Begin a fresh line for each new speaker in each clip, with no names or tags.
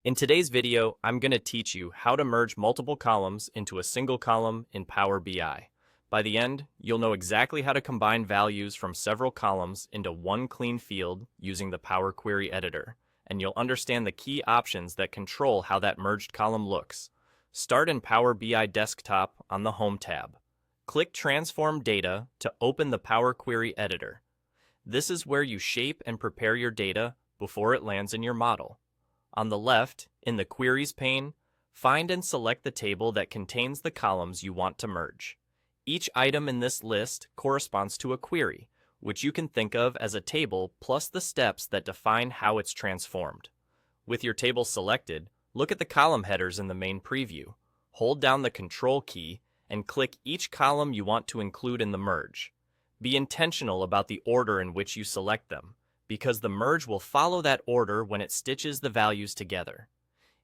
In today's video, I'm going to teach you how to merge multiple columns into a single column in Power BI. By the end, you'll know exactly how to combine values from several columns into one clean field using the Power Query Editor, and you'll understand the key options that control how that merged column looks. Start in Power BI Desktop on the Home tab. Click Transform Data to open the Power Query Editor. This is where you shape and prepare your data before it lands in your model. On the left, in the Queries pane, find and select the table that contains the columns you want to merge. Each item in this list corresponds to a query, which you can think of as a table plus the steps that define how it's transformed. With your table selected, look at the column headers in the main preview. Hold down the Control key and click each column you want to include in the merge. Be intentional about the order in which you select them, because the merge will follow that order when it stitches the values together.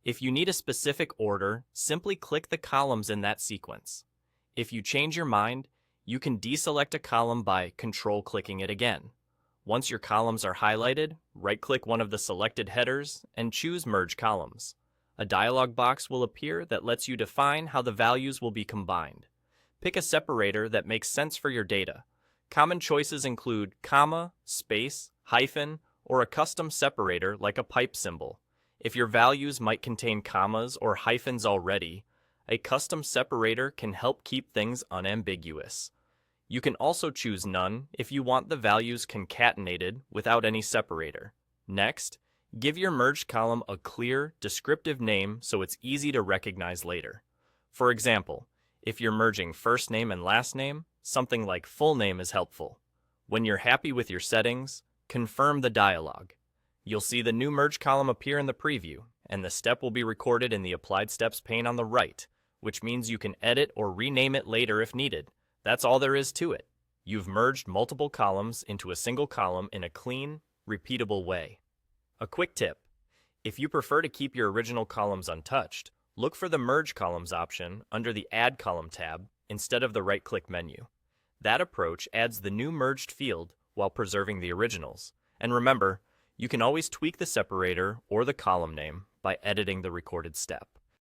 If you need a specific order, simply click the columns in that sequence. If you change your mind, you can deselect a column by Control-clicking it again. Once your columns are highlighted, right-click one of the selected headers and choose Merge Columns. A dialog box will appear that lets you define how the values will be combined. Pick a separator that makes sense for your data. Common choices include comma, space, hyphen, or a custom separator like a pipe symbol. If your values might contain commas or hyphens already, a custom separator can help keep things unambiguous. You can also choose none if you want the values concatenated without any separator. Next, give your merged column a clear, descriptive name so it's easy to recognize later. For example, if you're merging first name and last name, something like full name is helpful. When you're happy with your settings, confirm the dialog. You'll see the new merge column appear in the preview, and the step will be recorded in the Applied Steps pane on the right, which means you can edit or rename it later if needed. That's all there is to it. You've merged multiple columns into a single column in a clean, repeatable way. A quick tip: if you prefer to keep your original columns untouched, look for the Merge Columns option under the Add Column tab instead of the right-click menu. That approach adds the new merged field while preserving the originals. And remember, you can always tweak the separator or the column name by editing the recorded step.